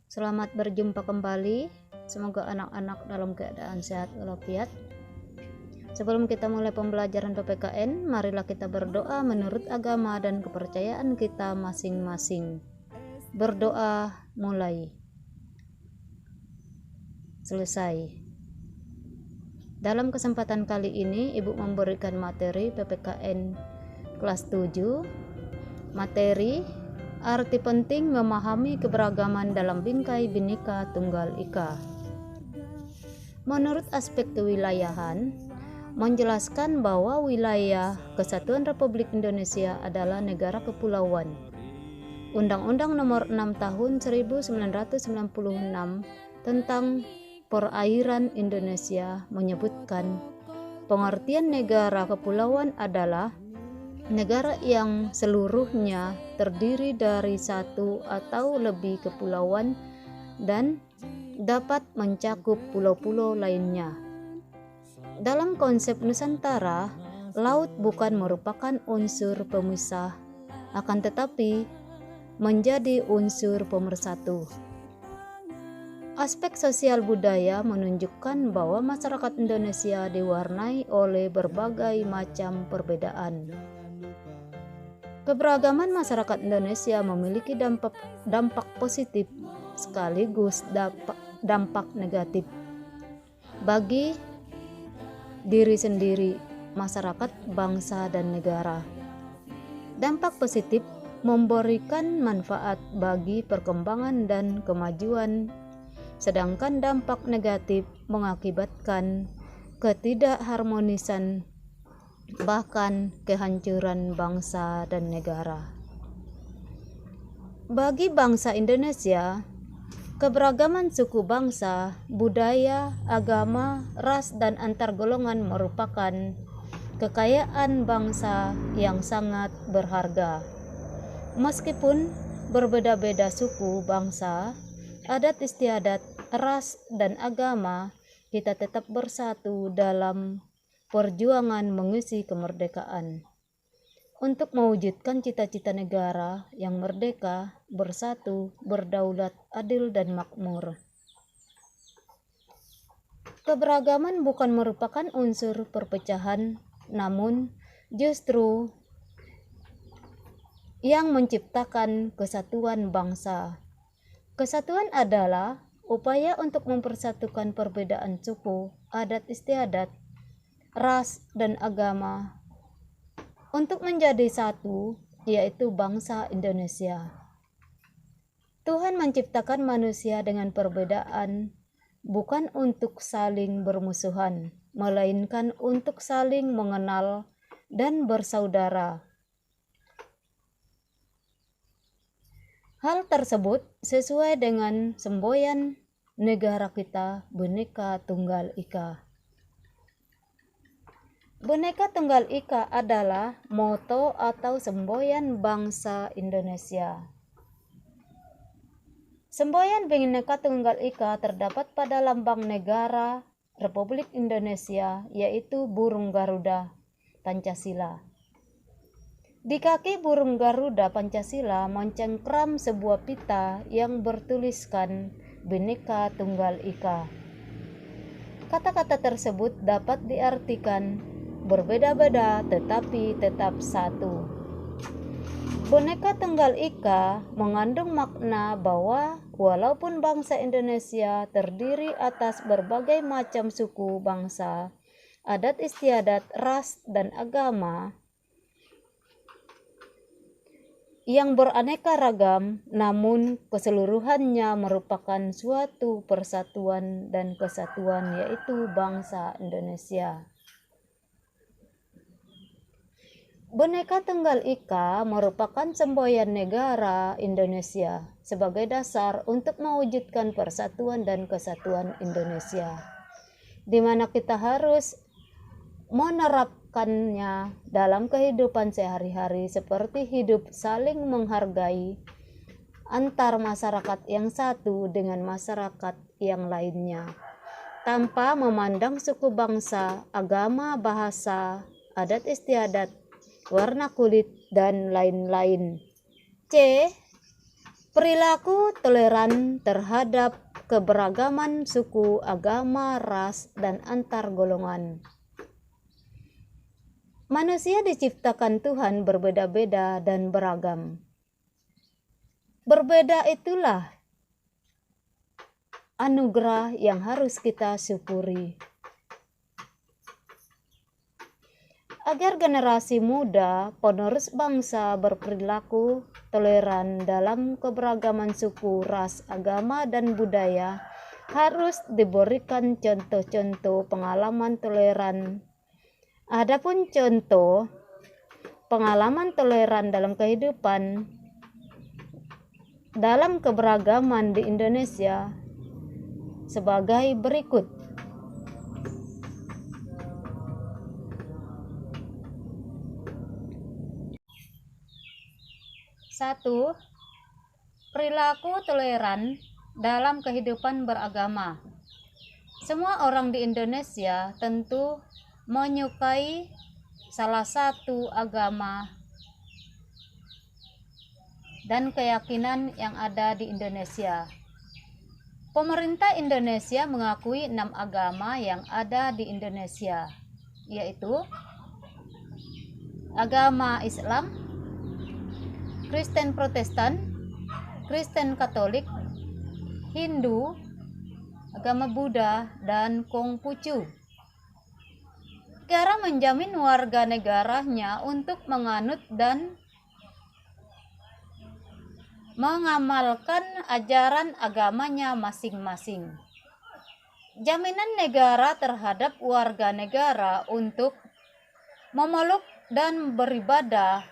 Selamat berjumpa kembali. Semoga anak-anak dalam keadaan sehat walafiat. Sebelum kita mulai pembelajaran PPKN, marilah kita berdoa menurut agama dan kepercayaan kita masing-masing. Berdoa mulai. Selesai. Dalam kesempatan kali ini, Ibu memberikan materi PPKN kelas 7. Materi arti penting memahami keberagaman dalam bingkai Bhinneka Tunggal Ika. Menurut aspek kewilayahan, menjelaskan bahwa wilayah Kesatuan Republik Indonesia adalah negara kepulauan. Undang-Undang Nomor 6 Tahun 1996 tentang Perairan Indonesia menyebutkan pengertian negara kepulauan adalah negara yang seluruhnya terdiri dari satu atau lebih kepulauan dan dapat mencakup pulau-pulau lainnya. Dalam konsep Nusantara, laut bukan merupakan unsur pemisah, akan tetapi menjadi unsur pemersatu. Aspek sosial budaya menunjukkan bahwa masyarakat Indonesia diwarnai oleh berbagai macam perbedaan. Keberagaman masyarakat Indonesia memiliki dampak positif sekaligus dampak negatif bagi diri sendiri, masyarakat, bangsa, dan negara. Dampak positif memberikan manfaat bagi perkembangan dan kemajuan, sedangkan dampak negatif mengakibatkan ketidakharmonisan bahkan kehancuran bangsa dan negara. Bagi bangsa Indonesia, keberagaman suku bangsa, budaya, agama, ras, dan antar golongan merupakan kekayaan bangsa yang sangat berharga. Meskipun berbeda-beda suku bangsa, adat istiadat, ras, dan agama, kita tetap bersatu dalam perjuangan mengisi kemerdekaan untuk mewujudkan cita-cita negara yang merdeka, bersatu, berdaulat, adil, dan makmur. Keberagaman bukan merupakan unsur perpecahan, namun justru yang menciptakan kesatuan bangsa. Kesatuan adalah upaya untuk mempersatukan perbedaan suku, adat istiadat, ras, dan agama untuk menjadi satu, yaitu bangsa Indonesia. Tuhan menciptakan manusia dengan perbedaan bukan untuk saling bermusuhan, melainkan untuk saling mengenal dan bersaudara. Hal tersebut sesuai dengan semboyan negara kita, Bhinneka Tunggal Ika. Bhinneka Tunggal Ika adalah moto atau semboyan bangsa Indonesia. Semboyan Bhinneka Tunggal Ika terdapat pada lambang negara Republik Indonesia, yaitu burung Garuda Pancasila. Di kaki burung Garuda Pancasila mencengkram sebuah pita yang bertuliskan Bhinneka Tunggal Ika. Kata-kata tersebut dapat diartikan berbeda-beda tetapi tetap satu. Bhinneka Tunggal Ika mengandung makna bahwa walaupun bangsa Indonesia terdiri atas berbagai macam suku bangsa, adat istiadat, ras, dan agama yang beraneka ragam, namun keseluruhannya merupakan suatu persatuan dan kesatuan, yaitu bangsa Indonesia. Bhinneka Tunggal Ika merupakan semboyan negara Indonesia sebagai dasar untuk mewujudkan persatuan dan kesatuan Indonesia, di mana kita harus menerapkannya dalam kehidupan sehari-hari seperti hidup saling menghargai antar masyarakat yang satu dengan masyarakat yang lainnya, tanpa memandang suku bangsa, agama, bahasa, adat istiadat, warna kulit, dan lain-lain. C. Perilaku toleran terhadap keberagaman suku, agama, ras, dan antar golongan. Manusia diciptakan Tuhan berbeda-beda dan beragam. Berbeda itulah anugerah yang harus kita syukuri. Agar generasi muda penerus bangsa berperilaku toleran dalam keberagaman suku, ras, agama, dan budaya, harus diberikan contoh-contoh pengalaman toleran. Adapun contoh pengalaman toleran dalam kehidupan dalam keberagaman di Indonesia sebagai berikut. 1. Perilaku toleran dalam kehidupan beragama. Semua orang di Indonesia tentu menyukai salah satu agama dan keyakinan yang ada di Indonesia. Pemerintah Indonesia mengakui 6 agama yang ada di Indonesia, yaitu agama Islam, Kristen Protestan, Kristen Katolik, Hindu, agama Buddha, dan Konghucu. Negara menjamin warga negaranya untuk menganut dan mengamalkan ajaran agamanya masing-masing. Jaminan negara terhadap warga negara untuk memeluk dan beribadah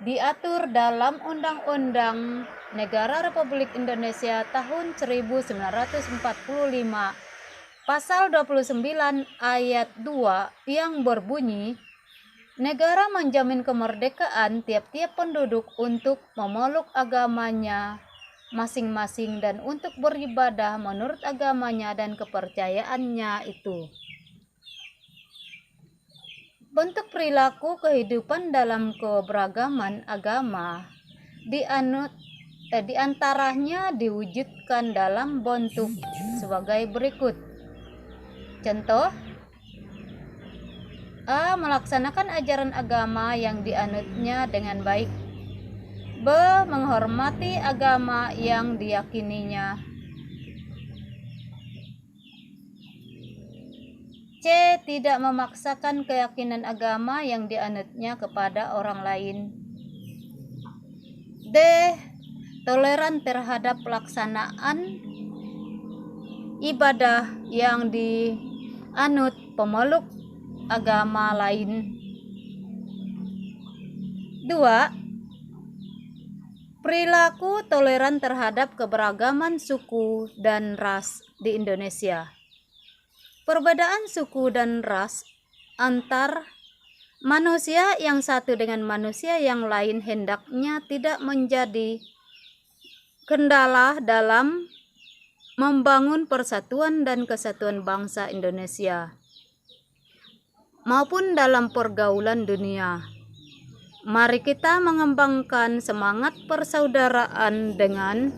diatur dalam Undang-Undang Negara Republik Indonesia tahun 1945 pasal 29 ayat 2 yang berbunyi, negara menjamin kemerdekaan tiap-tiap penduduk untuk memeluk agamanya masing-masing dan untuk beribadah menurut agamanya dan kepercayaannya itu. Bentuk perilaku kehidupan dalam keberagaman agama di antaranya diwujudkan dalam bentuk sebagai berikut. Contoh: A. Melaksanakan ajaran agama yang dianutnya dengan baik. B. Menghormati agama yang diyakininya. C. Tidak memaksakan keyakinan agama yang dianutnya kepada orang lain. D. Toleran terhadap pelaksanaan ibadah yang dianut pemeluk agama lain. 2. Perilaku toleran terhadap keberagaman suku dan ras di Indonesia. Perbedaan suku dan ras antar manusia yang satu dengan manusia yang lain hendaknya tidak menjadi kendala dalam membangun persatuan dan kesatuan bangsa Indonesia maupun dalam pergaulan dunia. Mari kita mengembangkan semangat persaudaraan dengan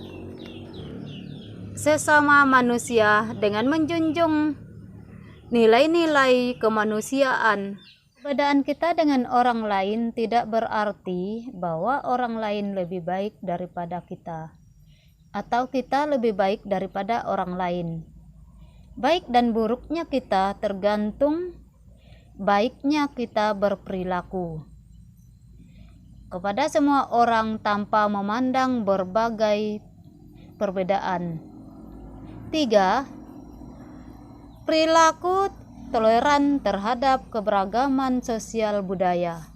sesama manusia dengan menjunjung nilai-nilai kemanusiaan. Perbedaan kita dengan orang lain tidak berarti bahwa orang lain lebih baik daripada kita, atau kita lebih baik daripada orang lain. Baik dan buruknya kita tergantung baiknya kita berperilaku kepada semua orang tanpa memandang berbagai perbedaan. 3. Perilaku toleran terhadap keberagaman sosial budaya.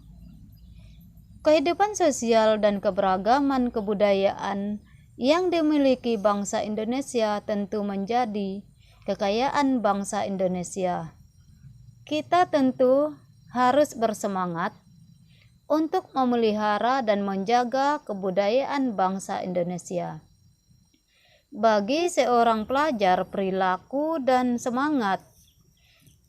Kehidupan sosial dan keberagaman kebudayaan yang dimiliki bangsa Indonesia tentu menjadi kekayaan bangsa Indonesia. Kita tentu harus bersemangat untuk memelihara dan menjaga kebudayaan bangsa Indonesia. Bagi seorang pelajar, perilaku dan semangat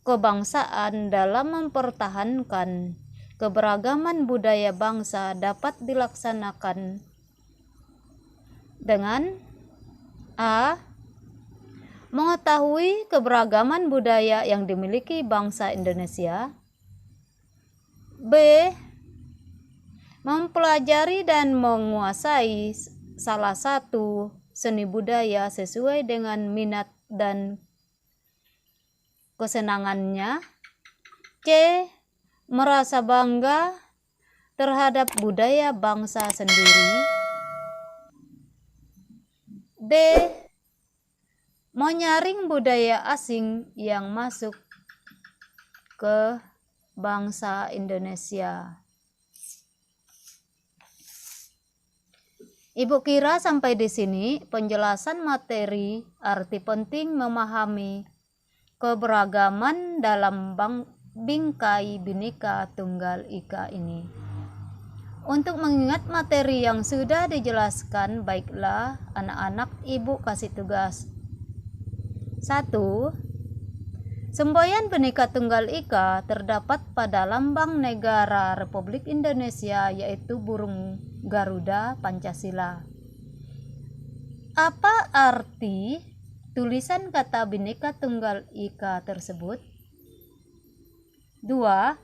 kebangsaan dalam mempertahankan keberagaman budaya bangsa dapat dilaksanakan dengan A. Mengetahui keberagaman budaya yang dimiliki bangsa Indonesia. B. Mempelajari dan menguasai salah satu seni budaya sesuai dengan minat dan kesenangannya. C. Merasa bangga terhadap budaya bangsa sendiri. D. Menyaring budaya asing yang masuk ke bangsa Indonesia. Ibu kira sampai di sini penjelasan materi arti penting memahami keberagaman dalam bingkai Bhinneka Tunggal Ika ini. Untuk mengingat materi yang sudah dijelaskan, baiklah anak-anak ibu kasih tugas. 1. Semboyan Bhinneka Tunggal Ika terdapat pada lambang negara Republik Indonesia, yaitu burung Garuda Pancasila. Apa arti tulisan kata Bhinneka Tunggal Ika tersebut? 2.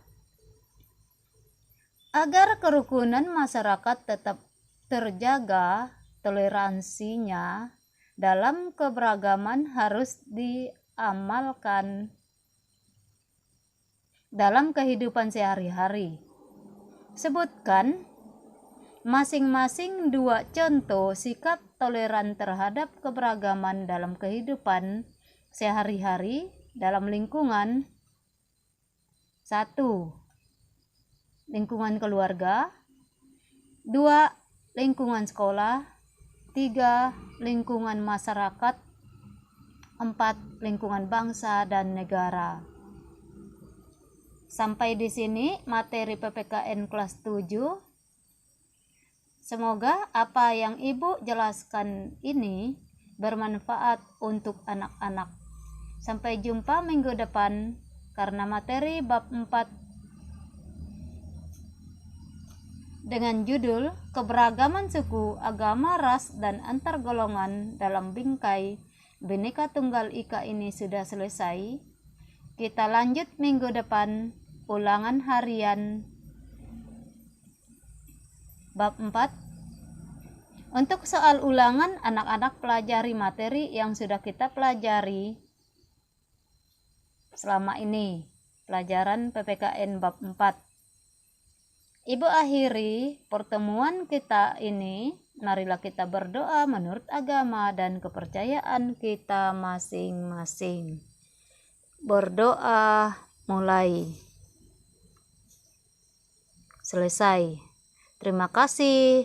Agar kerukunan masyarakat tetap terjaga, toleransinya dalam keberagaman harus diamalkan dalam kehidupan sehari-hari. Sebutkan masing-masing 2 contoh sikap toleran terhadap keberagaman dalam kehidupan sehari-hari dalam lingkungan. 1. Lingkungan keluarga. 2. Lingkungan sekolah. 3. Lingkungan masyarakat. 4. Lingkungan bangsa dan negara. Sampai di sini materi PPKN kelas 7. Semoga apa yang Ibu jelaskan ini bermanfaat untuk anak-anak. Sampai jumpa minggu depan karena materi bab 4 dengan judul Keberagaman Suku, Agama, Ras, dan Antar Golongan dalam Bingkai Bhinneka Tunggal Ika ini sudah selesai. Kita lanjut minggu depan ulangan harian bab 4. Untuk soal ulangan, anak-anak pelajari materi yang sudah kita pelajari selama ini, pelajaran PPKN bab 4. Ibu akhiri pertemuan kita ini. Marilah kita berdoa menurut agama dan kepercayaan kita masing-masing. Berdoa mulai. Selesai. Terima kasih.